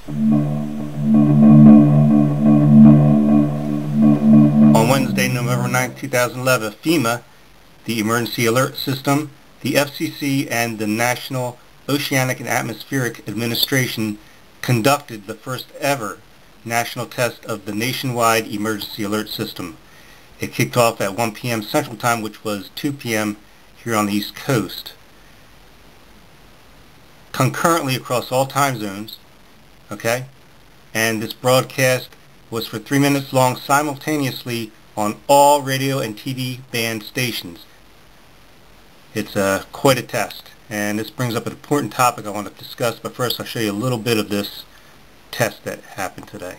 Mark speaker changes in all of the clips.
Speaker 1: On Wednesday, November 9, 2011, FEMA, the Emergency Alert System, the FCC, and the National Oceanic and Atmospheric Administration conducted the first ever national test of the nationwide Emergency Alert System. It kicked off at 1 p.m. Central Time, which was 2 p.m. here on the East Coast. Concurrently across all time zones, okay? And this broadcast was for 3 minutes long simultaneously on all radio and TV band stations. It's quite a test, and this brings up an important topic I want to discuss, but first I'll show you a little bit of this test that happened today.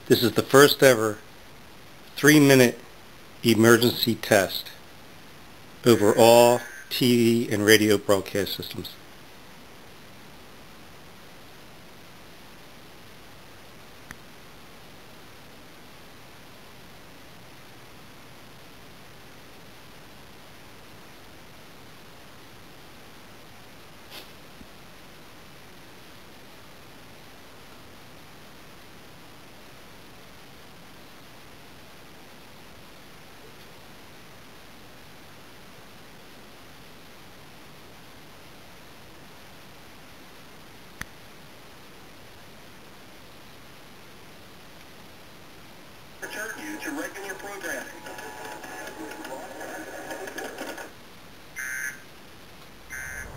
Speaker 1: This is the first ever 3-minute emergency test over all TV and radio broadcast systems.
Speaker 2: Return you to regular programming.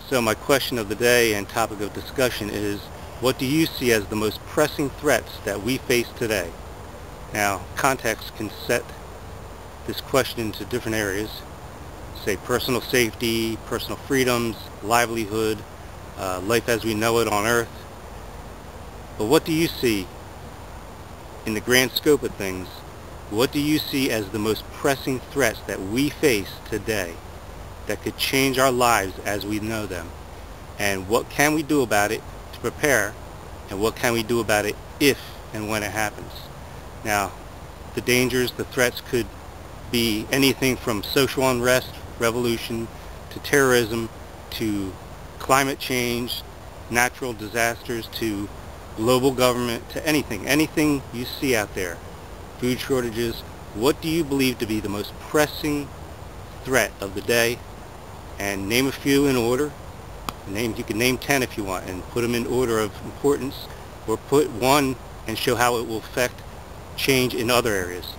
Speaker 1: So my question of the day and topic of discussion is, what do you see as the most pressing threats that we face today? Now, context can set this question into different areas, say personal safety, personal freedoms, livelihood, life as we know it on Earth. But what do you see in the grand scope of things? What do you see as the most pressing threats that we face today that could change our lives as we know them? And what can we do about it to prepare? And what can we do about it if and when it happens? Now, the dangers, the threats could be anything from social unrest, revolution, to terrorism, to climate change, natural disasters, to global government, to anything you see out there. Food shortages. What do you believe to be the most pressing threat of the day? And name a few in order. You can name 10 if you want, and put them in order of importance, or put one and show how it will affect change in other areas.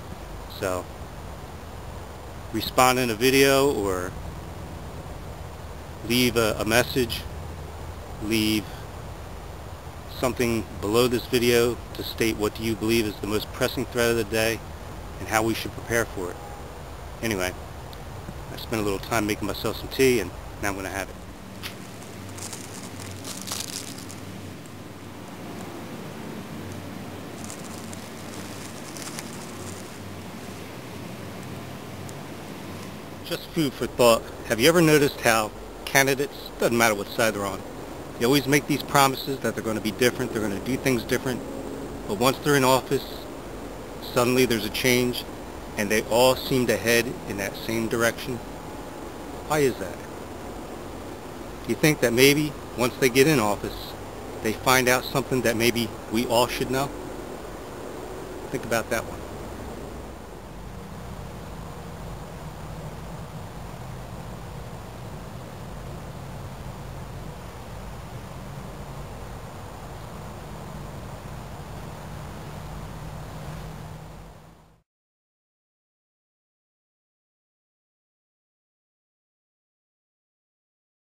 Speaker 1: So respond in a video, or leave a message, leave something below this video to state what do you believe is the most pressing threat of the day and how we should prepare for it. Anyway, I spent a little time making myself some tea, and now I'm going to have it. Just food for thought. Have you ever noticed how candidates, doesn't matter what side they're on, they always make these promises that they're going to be different, they're going to do things different, but once they're in office, suddenly there's a change, and they all seem to head in that same direction? Why is that? Do you think that maybe once they get in office, they find out something that maybe we all should know? Think about that one.